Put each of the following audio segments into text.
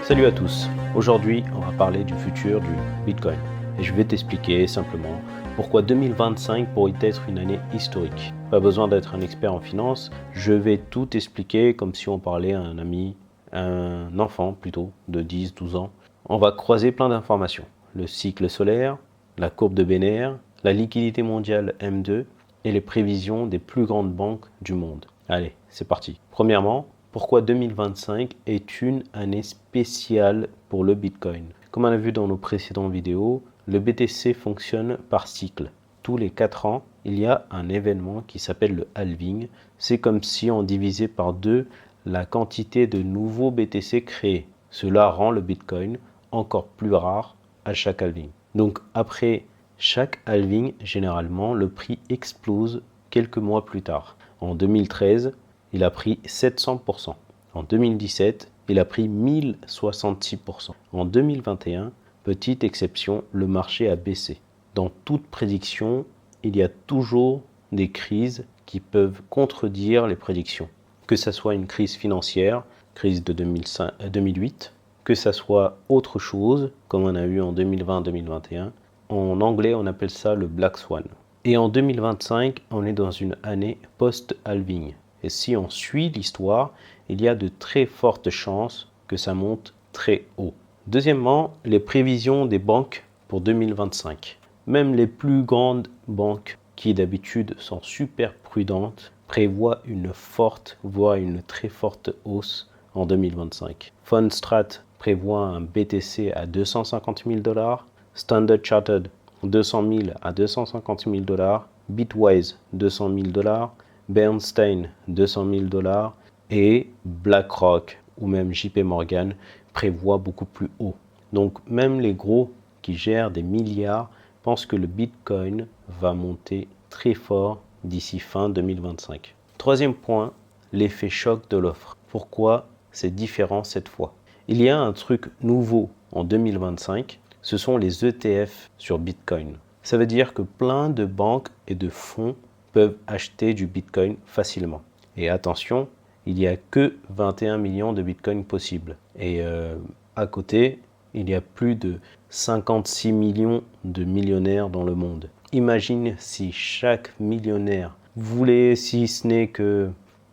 Salut à tous, aujourd'hui on va parler du futur du Bitcoin et je vais t'expliquer simplement pourquoi 2025 pourrait être une année historique. Pas besoin d'être un expert en finance, je vais tout expliquer comme si on parlait à un ami, un enfant plutôt de 10-12 ans. On va croiser plein d'informations, le cycle solaire, la courbe de Béner, la liquidité mondiale M2 et les prévisions des plus grandes banques du monde. Allez, c'est parti. Premièrement, pourquoi 2025 est une année spéciale pour le Bitcoin? Comme on a vu dans nos précédentes vidéos, le BTC fonctionne par cycle. Tous les 4 ans, il y a un événement qui s'appelle le halving. C'est comme si on divisait par 2 la quantité de nouveaux BTC créés. Cela rend le Bitcoin encore plus rare à chaque halving. Donc après chaque halving, généralement, le prix explose quelques mois plus tard. En 2013, il a pris 700%. En 2017, il a pris 1066%. En 2021, petite exception, le marché a baissé. Dans toute prédiction, il y a toujours des crises qui peuvent contredire les prédictions. Que ce soit une crise financière, crise de 2008, que ce soit autre chose, comme on a eu en 2020-2021. En anglais, on appelle ça le Black Swan. Et en 2025, on est dans une année post-halving. Et si on suit l'histoire, il y a de très fortes chances que ça monte très haut. Deuxièmement, les prévisions des banques pour 2025. Même les plus grandes banques, qui d'habitude sont super prudentes, prévoient une forte, voire une très forte hausse en 2025. Fundstrat prévoit un BTC à 250 000 $, Standard Chartered 200 000 à 250 000 $, Bitwise 200 000 $, Bernstein 200 000 $ et BlackRock ou même JP Morgan prévoit beaucoup plus haut. Donc même les gros qui gèrent des milliards pensent que le Bitcoin va monter très fort d'ici fin 2025. Troisième point, l'effet choc de l'offre. Pourquoi c'est différent cette fois? Il y a un truc nouveau en 2025, ce sont les ETF sur Bitcoin. Ça veut dire que plein de banques et de fonds peuvent acheter du Bitcoin facilement. Et attention, il n'y a que 21 millions de Bitcoin possibles. Et à côté, il y a plus de 56 millions de millionnaires dans le monde. Imagine si chaque millionnaire voulait, si ce n'est que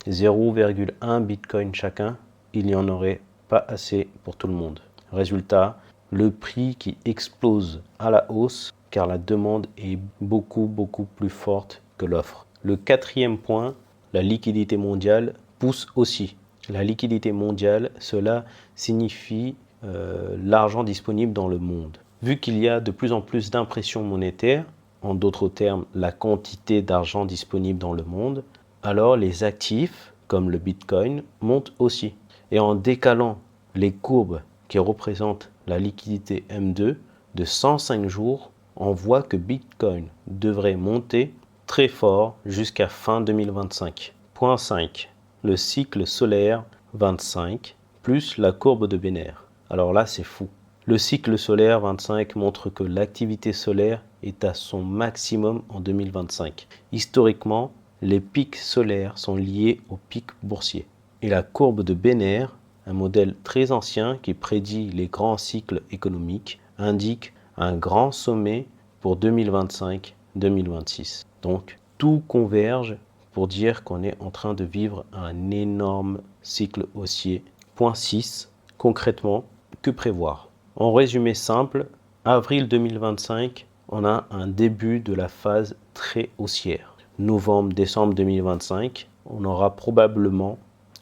0,1 Bitcoin chacun, il n'y en aurait pas assez pour tout le monde. Résultat, le prix qui explose à la hausse car la demande est beaucoup plus forte que l'offre. Le quatrième point, la liquidité mondiale pousse aussi. La liquidité mondiale, cela signifie l'argent disponible dans le monde. Vu qu'il y a de plus en plus d'impression monétaire, en d'autres termes, la quantité d'argent disponible dans le monde, alors les actifs, comme le Bitcoin, montent aussi. Et en décalant les courbes qui représentent la liquidité M2 de 105 jours, on voit que Bitcoin devrait monter très fort jusqu'à fin 2025. Point 5. Le cycle solaire 25 plus la courbe de Béner. Alors là, c'est fou. Le cycle solaire 25 montre que l'activité solaire est à son maximum en 2025. Historiquement, les pics solaires sont liés aux pics boursiers. Et la courbe de Béner, un modèle très ancien qui prédit les grands cycles économiques, indique un grand sommet pour 2025-2026. Donc, tout converge pour dire qu'on est en train de vivre un énorme cycle haussier. Point 6. Concrètement, que prévoir? En résumé simple, avril 2025, on a un début de la phase très haussière. Novembre-décembre 2025, on aura probablement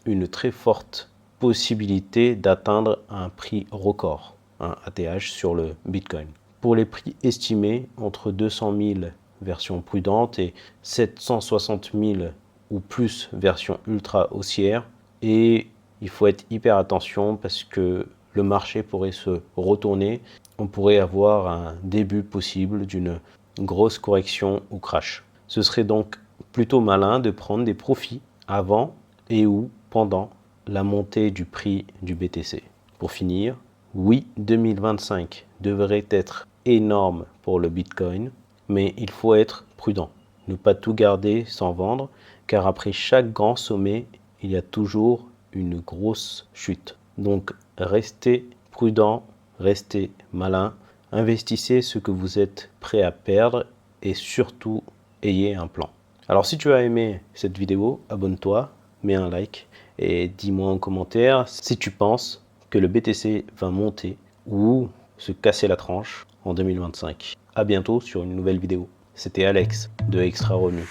une très forte possibilité d'atteindre un prix record, un ATH sur le Bitcoin. Pour les prix estimés entre 200 000 versions prudentes et 760 000 ou plus versions ultra haussières. Et il faut être hyper attention parce que le marché pourrait se retourner. On pourrait avoir un début possible d'une grosse correction ou crash. Ce serait donc plutôt malin de prendre des profits avant et ou pendant la montée du prix du BTC. Pour finir, oui, 2025 devrait être énorme pour le Bitcoin, mais il faut être prudent. Ne pas tout garder sans vendre, car après chaque grand sommet, il y a toujours une grosse chute. Donc, restez prudent, restez malin, investissez ce que vous êtes prêt à perdre et surtout, ayez un plan. Alors si tu as aimé cette vidéo, abonne-toi, mets un like et dis-moi en commentaire si tu penses que le BTC va monter ou se casser la tranche en 2025. À bientôt sur une nouvelle vidéo. C'était Alex de Extra Revenu.